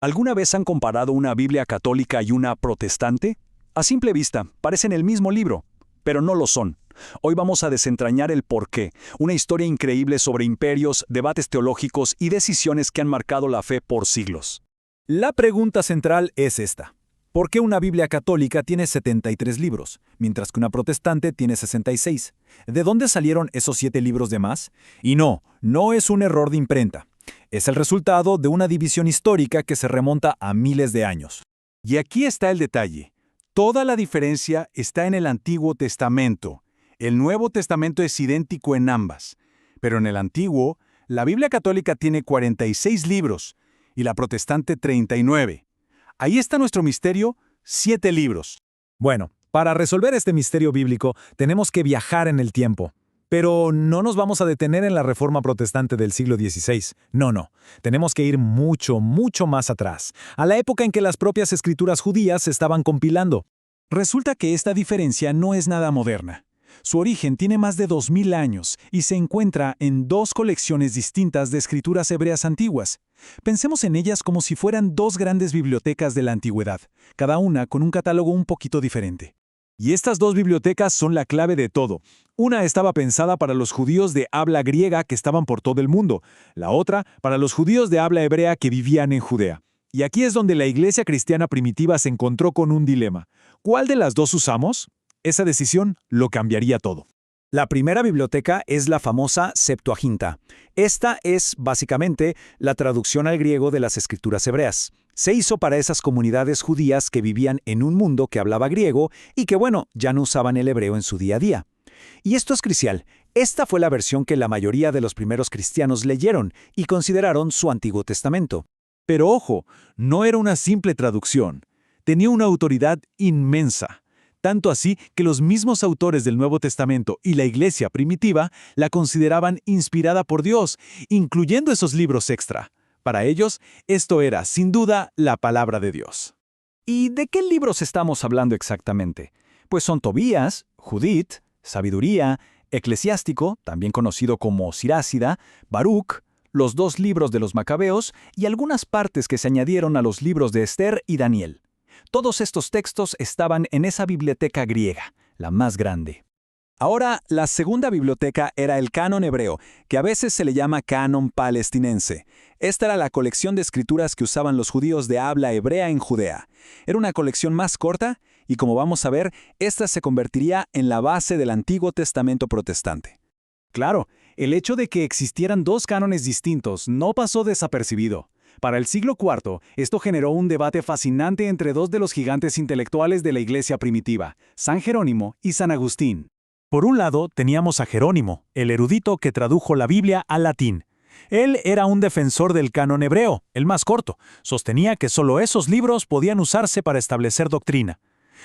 ¿Alguna vez han comparado una Biblia católica y una protestante? A simple vista, parecen el mismo libro, pero no lo son. Hoy vamos a desentrañar el porqué, una historia increíble sobre imperios, debates teológicos y decisiones que han marcado la fe por siglos. La pregunta central es esta. ¿Por qué una Biblia católica tiene 73 libros, mientras que una protestante tiene 66? ¿De dónde salieron esos 7 libros de más? Y no es un error de imprenta. Es el resultado de una división histórica que se remonta a miles de años. Y aquí está el detalle. Toda la diferencia está en el Antiguo Testamento. El Nuevo Testamento es idéntico en ambas. Pero en el Antiguo, la Biblia católica tiene 46 libros y la protestante 39. Ahí está nuestro misterio, 7 libros. Bueno, para resolver este misterio bíblico tenemos que viajar en el tiempo. Pero no nos vamos a detener en la Reforma Protestante del siglo XVI. No. Tenemos que ir mucho más atrás, a la época en que las propias escrituras judías se estaban compilando. Resulta que esta diferencia no es nada moderna. Su origen tiene más de 2000 años y se encuentra en 2 colecciones distintas de escrituras hebreas antiguas. Pensemos en ellas como si fueran 2 grandes bibliotecas de la antigüedad, cada una con un catálogo un poquito diferente. Y estas 2 bibliotecas son la clave de todo. Una estaba pensada para los judíos de habla griega que estaban por todo el mundo, la otra para los judíos de habla hebrea que vivían en Judea. Y aquí es donde la iglesia cristiana primitiva se encontró con un dilema. ¿Cuál de las 2 usamos? Esa decisión lo cambiaría todo. La primera biblioteca es la famosa Septuaginta. Esta es, básicamente, la traducción al griego de las escrituras hebreas. Se hizo para esas comunidades judías que vivían en un mundo que hablaba griego y que, ya no usaban el hebreo en su día a día. Y esto es crucial. Esta fue la versión que la mayoría de los primeros cristianos leyeron y consideraron su Antiguo Testamento. Pero ojo, no era una simple traducción. Tenía una autoridad inmensa. Tanto así que los mismos autores del Nuevo Testamento y la iglesia primitiva la consideraban inspirada por Dios, incluyendo esos libros extra. Para ellos, esto era, sin duda, la palabra de Dios. ¿Y de qué libros estamos hablando exactamente? Pues son Tobías, Judith, Sabiduría, Eclesiástico, también conocido como Sirácida, Baruc, los 2 libros de los Macabeos y algunas partes que se añadieron a los libros de Esther y Daniel. Todos estos textos estaban en esa biblioteca griega, la más grande. Ahora, la segunda biblioteca era el canon hebreo, que a veces se le llama canon palestinense. Esta era la colección de escrituras que usaban los judíos de habla hebrea en Judea. Era una colección más corta y, como vamos a ver, esta se convertiría en la base del Antiguo Testamento protestante. Claro, el hecho de que existieran 2 cánones distintos no pasó desapercibido. Para el siglo IV, esto generó un debate fascinante entre 2 de los gigantes intelectuales de la iglesia primitiva, San Jerónimo y San Agustín. Por un lado, teníamos a Jerónimo, el erudito que tradujo la Biblia al latín. Él era un defensor del canon hebreo, el más corto. Sostenía que solo esos libros podían usarse para establecer doctrina.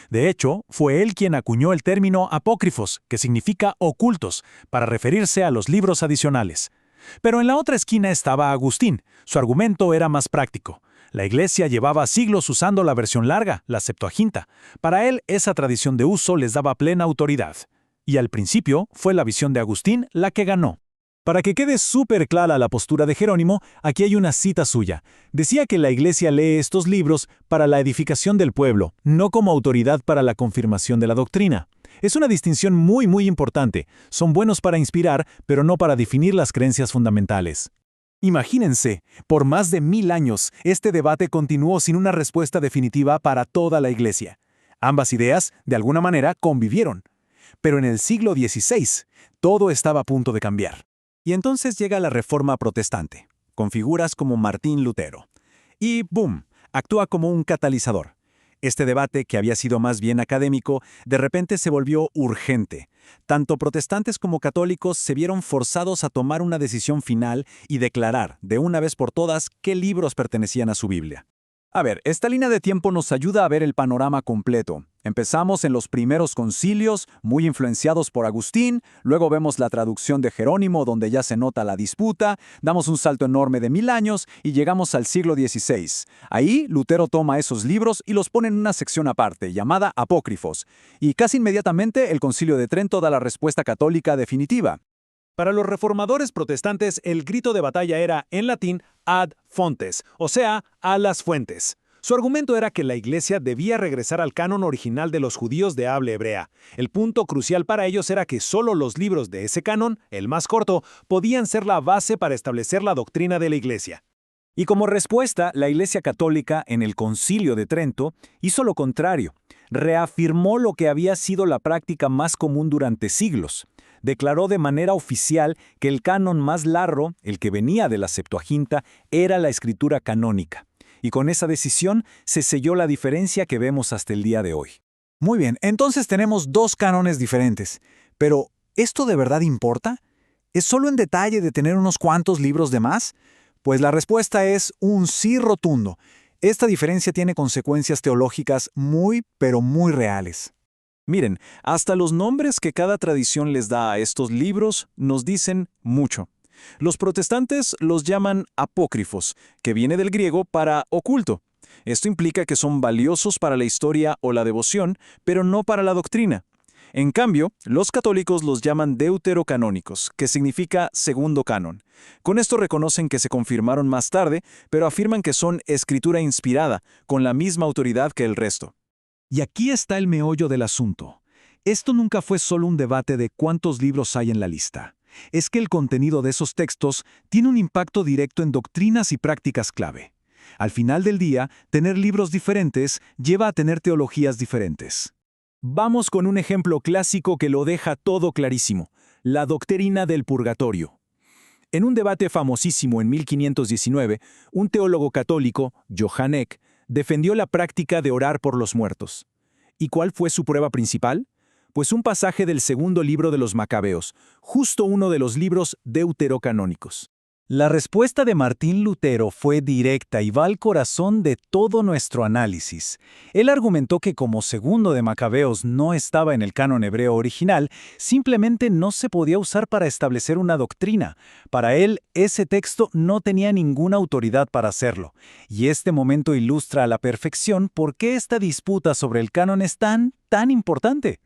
De hecho, fue él quien acuñó el término apócrifos, que significa ocultos, para referirse a los libros adicionales. Pero en la otra esquina estaba Agustín. Su argumento era más práctico. La iglesia llevaba siglos usando la versión larga, la Septuaginta. Para él, esa tradición de uso les daba plena autoridad. Y al principio, fue la visión de Agustín la que ganó. Para que quede súper clara la postura de Jerónimo, aquí hay una cita suya. Decía que la iglesia lee estos libros para la edificación del pueblo, no como autoridad para la confirmación de la doctrina. Es una distinción muy importante. Son buenos para inspirar, pero no para definir las creencias fundamentales. Imagínense, por más de 1000 años, este debate continuó sin una respuesta definitiva para toda la iglesia. Ambas ideas, de alguna manera, convivieron. Pero en el siglo XVI, todo estaba a punto de cambiar. Y entonces llega la Reforma Protestante, con figuras como Martín Lutero. Y ¡boom!, actúa como un catalizador. Este debate, que había sido más bien académico, de repente se volvió urgente. Tanto protestantes como católicos se vieron forzados a tomar una decisión final y declarar, de una vez por todas, qué libros pertenecían a su Biblia. A ver, esta línea de tiempo nos ayuda a ver el panorama completo. Empezamos en los primeros concilios, muy influenciados por Agustín, luego vemos la traducción de Jerónimo, donde ya se nota la disputa, damos un salto enorme de 1000 años y llegamos al siglo XVI. Ahí, Lutero toma esos libros y los pone en una sección aparte, llamada Apócrifos, y casi inmediatamente el Concilio de Trento da la respuesta católica definitiva. Para los reformadores protestantes, el grito de batalla era, en latín, ad fontes, o sea, a las fuentes. Su argumento era que la Iglesia debía regresar al canon original de los judíos de habla hebrea. El punto crucial para ellos era que solo los libros de ese canon, el más corto, podían ser la base para establecer la doctrina de la Iglesia. Y como respuesta, la Iglesia Católica, en el Concilio de Trento, hizo lo contrario. Reafirmó lo que había sido la práctica más común durante siglos. Declaró de manera oficial que el canon más largo, el que venía de la Septuaginta, era la escritura canónica. Y con esa decisión se selló la diferencia que vemos hasta el día de hoy. Muy bien, entonces tenemos dos cánones diferentes. Pero, ¿esto de verdad importa? ¿Es solo en detalle de tener unos cuantos libros de más? Pues la respuesta es un sí rotundo. Esta diferencia tiene consecuencias teológicas muy, pero muy reales. Miren, hasta los nombres que cada tradición les da a estos libros nos dicen mucho. Los protestantes los llaman apócrifos, que viene del griego para oculto. Esto implica que son valiosos para la historia o la devoción, pero no para la doctrina. En cambio, los católicos los llaman deuterocanónicos, que significa segundo canon. Con esto reconocen que se confirmaron más tarde, pero afirman que son escritura inspirada, con la misma autoridad que el resto. Y aquí está el meollo del asunto. Esto nunca fue solo un debate de cuántos libros hay en la lista. Es que el contenido de esos textos tiene un impacto directo en doctrinas y prácticas clave. Al final del día, tener libros diferentes lleva a tener teologías diferentes. Vamos con un ejemplo clásico que lo deja todo clarísimo: la doctrina del purgatorio. En un debate famosísimo en 1519, un teólogo católico, Johann Eck, defendió la práctica de orar por los muertos. ¿Y cuál fue su prueba principal? Pues un pasaje del segundo libro de los Macabeos, justo uno de los libros deuterocanónicos. La respuesta de Martín Lutero fue directa y va al corazón de todo nuestro análisis. Él argumentó que como segundo de Macabeos no estaba en el canon hebreo original, simplemente no se podía usar para establecer una doctrina. Para él, ese texto no tenía ninguna autoridad para hacerlo. Y este momento ilustra a la perfección por qué esta disputa sobre el canon es tan importante.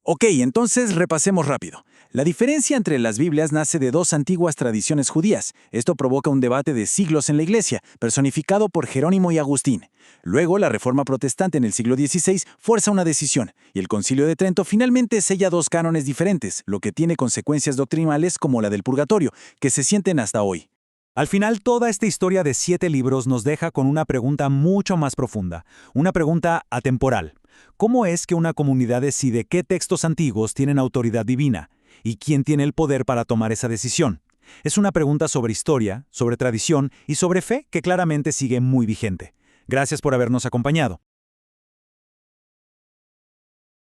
Ok, entonces repasemos rápido. La diferencia entre las Biblias nace de dos antiguas tradiciones judías. Esto provoca un debate de siglos en la Iglesia, personificado por Jerónimo y Agustín. Luego, la Reforma Protestante en el siglo XVI fuerza una decisión, y el Concilio de Trento finalmente sella dos cánones diferentes, lo que tiene consecuencias doctrinales como la del purgatorio, que se sienten hasta hoy. Al final, toda esta historia de 7 libros nos deja con una pregunta mucho más profunda, una pregunta atemporal. ¿Cómo es que una comunidad decide qué textos antiguos tienen autoridad divina? ¿Y quién tiene el poder para tomar esa decisión? Es una pregunta sobre historia, sobre tradición y sobre fe que claramente sigue muy vigente. Gracias por habernos acompañado.